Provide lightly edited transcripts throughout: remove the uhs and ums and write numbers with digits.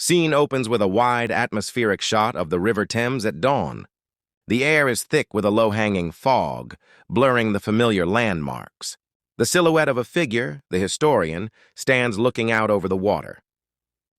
Scene opens with a wide atmospheric shot of the River Thames at dawn. The air is thick with a low-hanging fog, blurring the familiar landmarks. The silhouette of a figure, the historian, stands looking out over the water.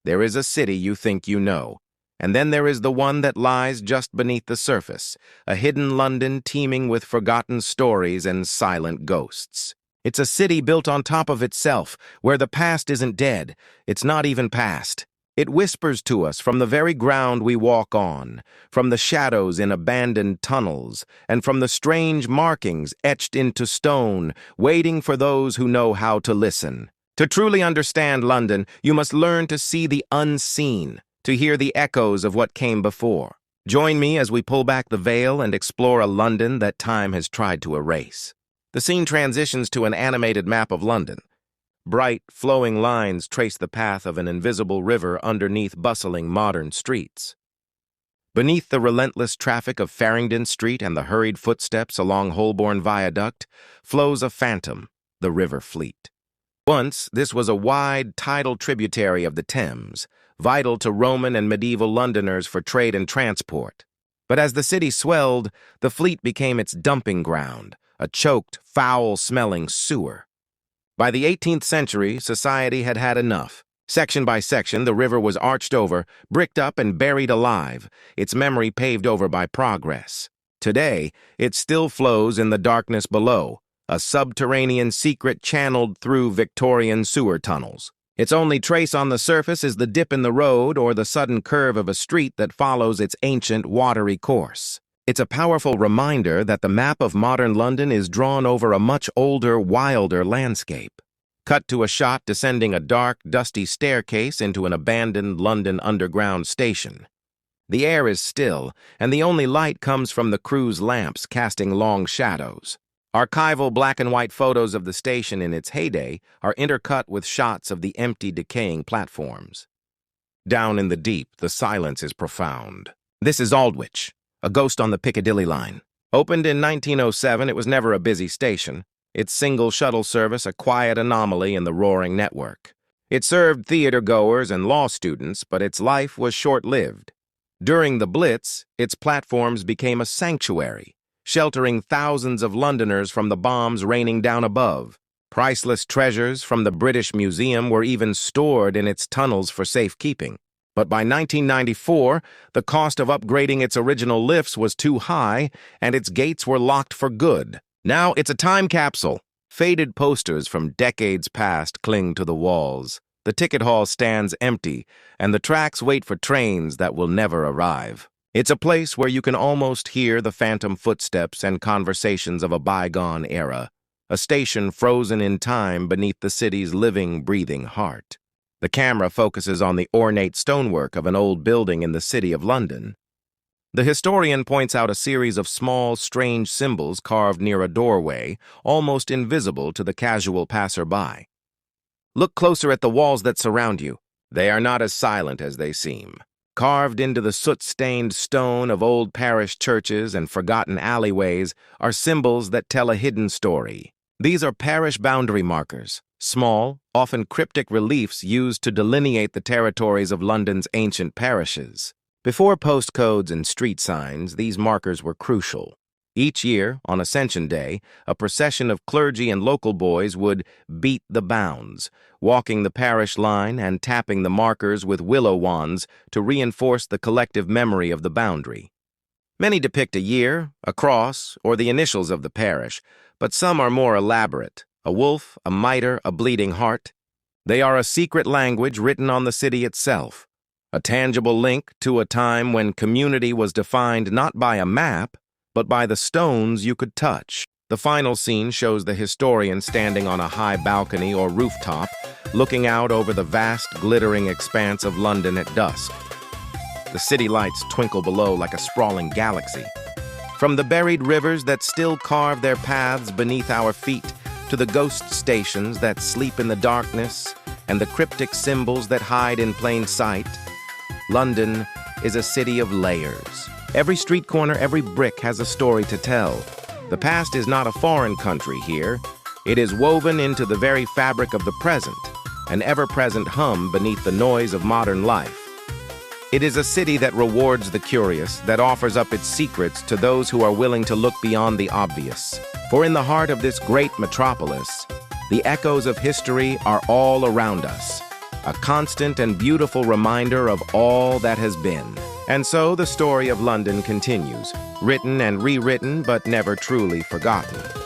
There is a city you think you know, and then there is the one that lies just beneath the surface, a hidden London teeming with forgotten stories and silent ghosts. It's a city built on top of itself, where the past isn't dead, it's not even past. It whispers to us from the very ground we walk on, from the shadows in abandoned tunnels, and from the strange markings etched into stone, waiting for those who know how to listen. To truly understand London, you must learn to see the unseen, to hear the echoes of what came before. Join me as we pull back the veil and explore a London that time has tried to erase. The scene transitions to an animated map of London. Bright, flowing lines trace the path of an invisible river underneath bustling modern streets. Beneath the relentless traffic of Farringdon Street and the hurried footsteps along Holborn Viaduct flows a phantom, the River Fleet. Once, this was a wide, tidal tributary of the Thames, vital to Roman and medieval Londoners for trade and transport. But as the city swelled, the fleet became its dumping ground, a choked, foul-smelling sewer. By the 18th century, society had had enough. Section by section, the river was arched over, bricked up and buried alive, its memory paved over by progress. Today, it still flows in the darkness below, a subterranean secret channeled through Victorian sewer tunnels. Its only trace on the surface is the dip in the road or the sudden curve of a street that follows its ancient watery course. It's a powerful reminder that the map of modern London is drawn over a much older, wilder landscape. Cut to a shot descending a dark, dusty staircase into an abandoned London Underground station. The air is still, and the only light comes from the crew's lamps casting long shadows. Archival black-and-white photos of the station in its heyday are intercut with shots of the empty, decaying platforms. Down in the deep, the silence is profound. This is Aldwych, a ghost on the Piccadilly line. Opened in 1907, it was never a busy station, its single shuttle service a quiet anomaly in the roaring network. It served theater-goers and law students, but its life was short-lived. During the Blitz, its platforms became a sanctuary, sheltering thousands of Londoners from the bombs raining down above. Priceless treasures from the British Museum were even stored in its tunnels for safekeeping. But by 1994, the cost of upgrading its original lifts was too high, and its gates were locked for good. Now it's a time capsule. Faded posters from decades past cling to the walls. The ticket hall stands empty, and the tracks wait for trains that will never arrive. It's a place where you can almost hear the phantom footsteps and conversations of a bygone era, a station frozen in time beneath the city's living, breathing heart. The camera focuses on the ornate stonework of an old building in the city of London. The historian points out a series of small, strange symbols carved near a doorway, almost invisible to the casual passerby. Look closer at the walls that surround you. They are not as silent as they seem. Carved into the soot-stained stone of old parish churches and forgotten alleyways are symbols that tell a hidden story. These are parish boundary markers, small, often cryptic reliefs used to delineate the territories of London's ancient parishes. Before postcodes and street signs, these markers were crucial. Each year, on Ascension Day, a procession of clergy and local boys would beat the bounds, walking the parish line and tapping the markers with willow wands to reinforce the collective memory of the boundary. Many depict a year, a cross, or the initials of the parish, but some are more elaborate: a wolf, a mitre, a bleeding heart. They are a secret language written on the city itself, a tangible link to a time when community was defined not by a map, but by the stones you could touch. The final scene shows the historian standing on a high balcony or rooftop, looking out over the vast, glittering expanse of London at dusk. The city lights twinkle below like a sprawling galaxy. From the buried rivers that still carve their paths beneath our feet, to the ghost stations that sleep in the darkness, and the cryptic symbols that hide in plain sight, London is a city of layers. Every street corner, every brick has a story to tell. The past is not a foreign country here. It is woven into the very fabric of the present, an ever-present hum beneath the noise of modern life. It is a city that rewards the curious, that offers up its secrets to those who are willing to look beyond the obvious. For in the heart of this great metropolis, the echoes of history are all around us, a constant and beautiful reminder of all that has been. And so the story of London continues, written and rewritten but never truly forgotten.